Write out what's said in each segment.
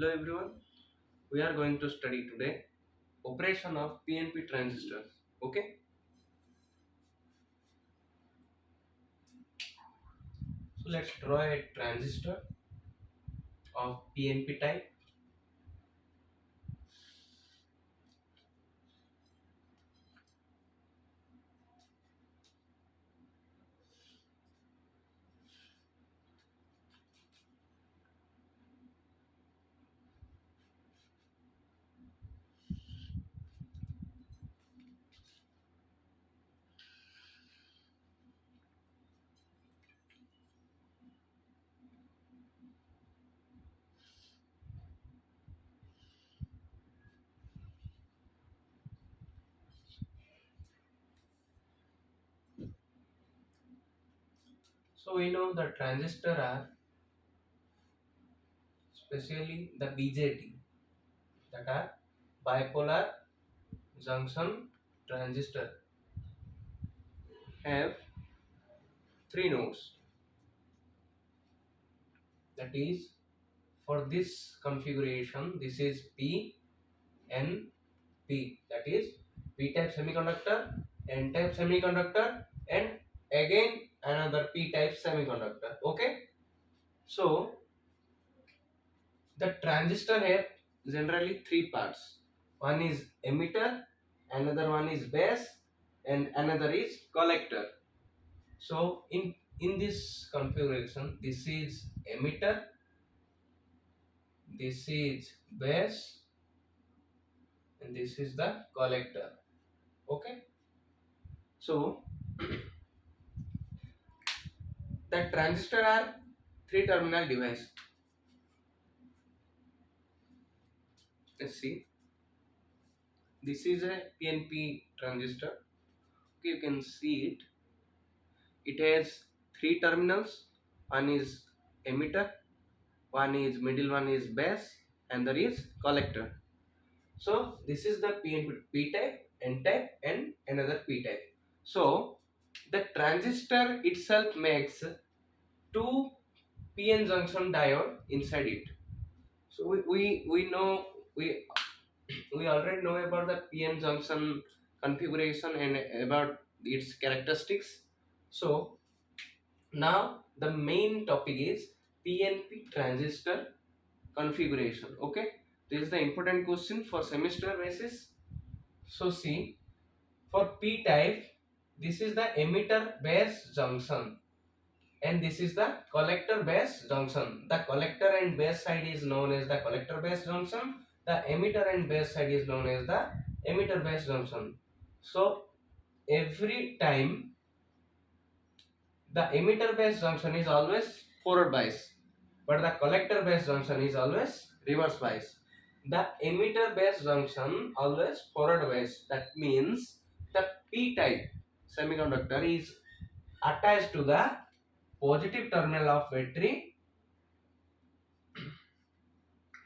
Hello everyone, we are going to study today operation of PNP transistors. Okay, so let's draw a transistor of PNP type. So we know the transistor are especially the BJT, that are bipolar junction transistor, have three nodes. That is, for this configuration, this is PNP, that is P type semiconductor, N type semiconductor, and again another P type semiconductor. Okay, so the transistor have generally three parts. One is emitter, another one is base, and another is collector. So in this configuration, this is emitter, this is base, and this is the collector. Okay, so the transistor are three terminal device. Let's see, this is a PNP transistor. Okay, you can see it has three terminals. One is emitter, one is middle one is base, and there is collector. So this is the PNP P type, N type, and another P type. So the transistor itself makes two PN junction diode inside it. So we know we already know about the PN junction configuration and about its characteristics. So now the main topic is PNP transistor configuration. Okay, this is the important question for semester basis. So see, for P type, this is the emitter base junction, and this is the collector base junction. The collector and base side is known as the collector base junction. The emitter and base side is known as the emitter base junction. So every time the emitter base junction is always forward bias, but the collector base junction is always reverse bias. The emitter base junction always forward bias. That means the P type semiconductor is attached to the positive terminal of battery,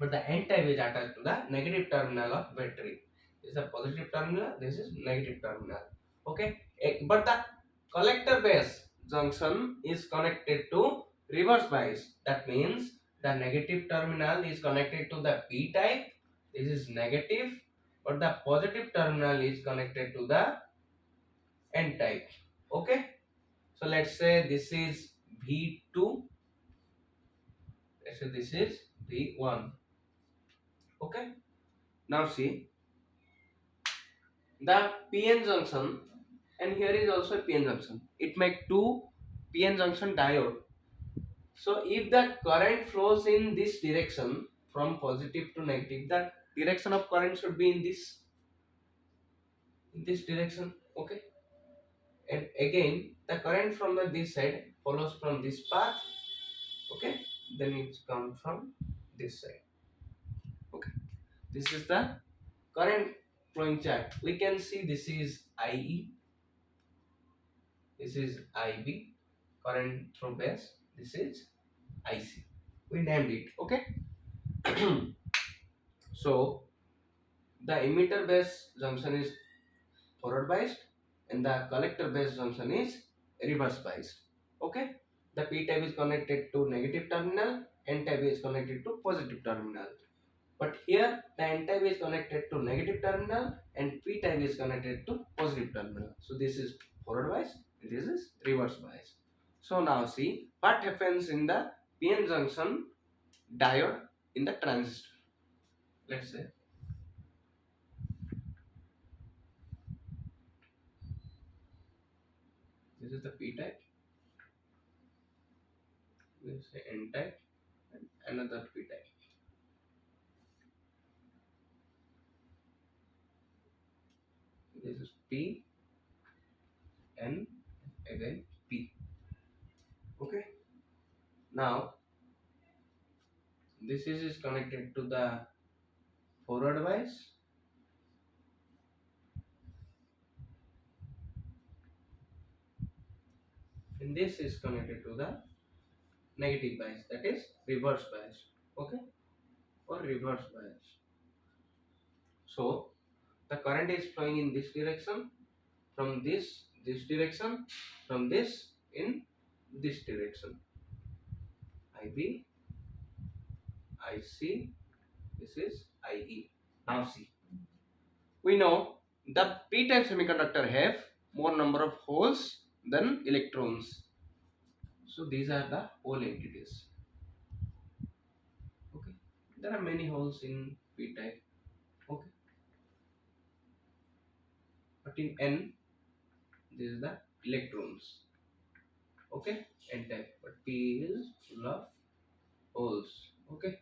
but the N type is attached to the negative terminal of battery. This is the positive terminal, this is negative terminal. Okay, but the collector base junction is connected to reverse bias. That means the negative terminal is connected to the P type, this is negative, but the positive terminal is connected to the N type. Okay, so let's say this is V2, let's say this is V1. Okay, now see the PN junction, and here is also a PN junction. It make two PN junction diode. So if the current flows in this direction from positive to negative, the direction of current should be in this direction. Okay, and again the current from this side follows from this path. Okay, then it comes from this side. Okay, this is the current flowing chart. We can see this is IE, this is IB, current through base, this is IC. We named it. Okay. So the emitter base junction is forward biased and the collector base junction is reverse biased. Okay, the P type is connected to negative terminal, N type is connected to positive terminal. But here the n type is connected to negative terminal and p type is connected to positive terminal. So this is forward bias and this is reverse bias. So now see what happens in the PN junction diode in the transistor. Let's say this is the p type, this is the n type and another p type. This is p, n, again p. Okay. Now this is connected to the forward bias and this is connected to the negative bias, that is reverse bias. Okay, or reverse bias. So the current is flowing in this direction, from this direction, from this in this direction. IB, IC, this is IE. Now see, we know the p-type semiconductor have more number of holes than electrons. So these are the hole entities. Okay, there are many holes in p-type. Okay, but in n, this is the electrons. Okay, n type, but p is full of holes. Okay,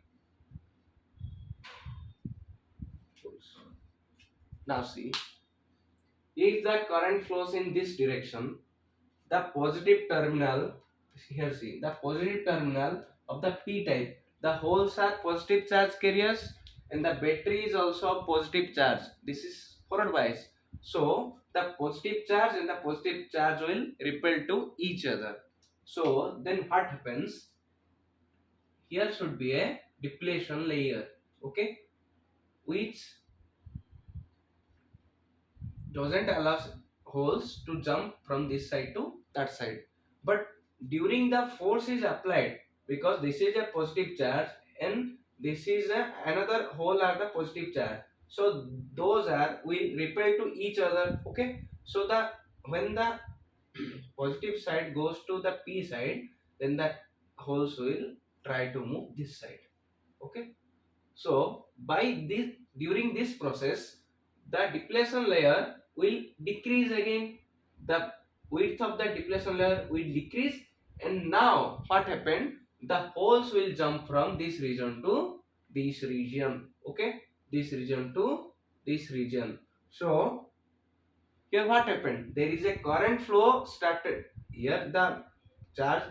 holes. Now see, if the current flows in this direction, the positive terminal, here see, the positive terminal of the p type, the holes are positive charge carriers and the battery is also positive charge. This is forward bias. So the positive charge and the positive charge will repel to each other. So then what happens? Here should be a depletion layer, okay, which doesn't allow holes to jump from this side to that side. But during the force is applied, because this is a positive charge and this is another hole are the positive charge, so those are will repel to each other. Okay, so the when the positive side goes to the p side, then the holes will try to move this side. Okay, so by this, during this process, the depletion layer will decrease again. The width of the depletion layer will decrease, and now what happened? The holes will jump from this region to this region. Okay, this region to this region. So here what happened? There is a current flow started. Here the charge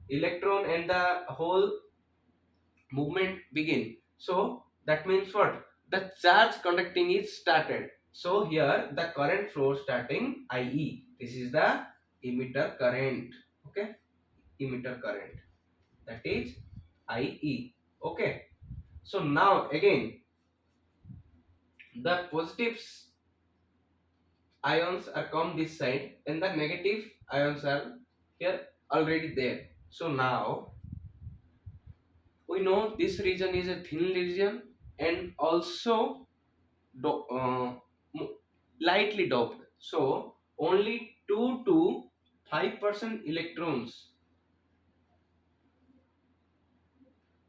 electron and the hole movement begin. So that means what? The charge conducting is started. So here the current flow starting IE. This is the emitter current. Okay, emitter current. That is IE. Okay. So now again the positives ions are come this side and the negative ions are here already there. So now we know this region is a thin region and also do, lightly doped. So only 2 to 5% electrons,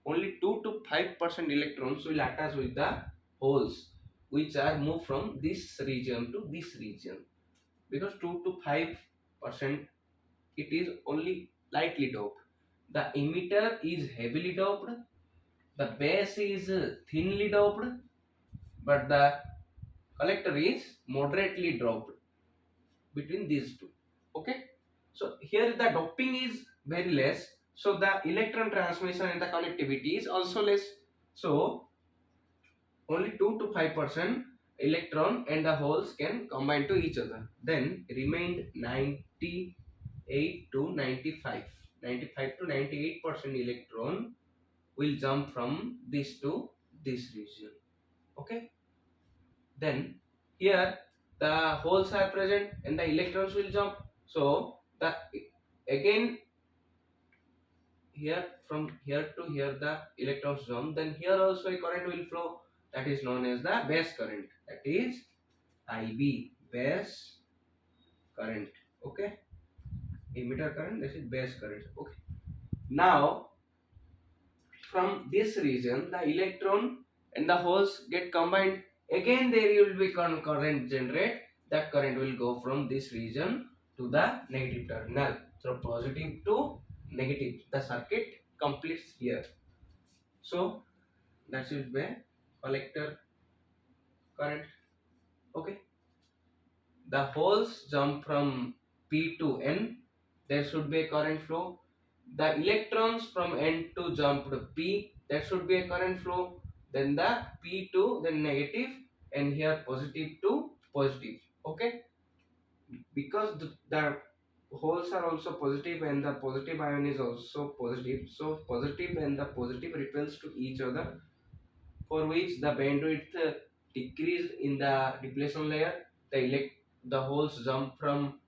only 2 to 5% electrons will attach with the holes which are moved from this region to this region, because 2 to 5% it is only lightly doped. The emitter is heavily doped, the base is thinly doped, but the collector is moderately doped between these two. Okay, so here the doping is very less, so the electron transmission and the connectivity is also less. So only 2 to 5% electron and the holes can combine to each other, then remained 98 to 95, 95 to 98% electron will jump from this to this region. Okay, then here the holes are present and the electrons will jump. So the again here, from here to here the electrons jump, then here also a current will flow, that is known as the base current, that is IB, base current. Okay, emitter current, this is base current. Okay, now from this region the electron and the holes get combined, again there will be current generate, that current will go from this region to the negative terminal, so positive to negative, the circuit completes here. So that should be collector current. Okay, the holes jump from P to N, there should be a current flow. The electrons from N to jump to P, that should be a current flow. Then the P to then negative, and here positive to positive. Okay, because the holes are also positive and the positive ion is also positive, so positive and the positive repels to each other, for which the bandwidth decreased in the depletion layer. The holes jump from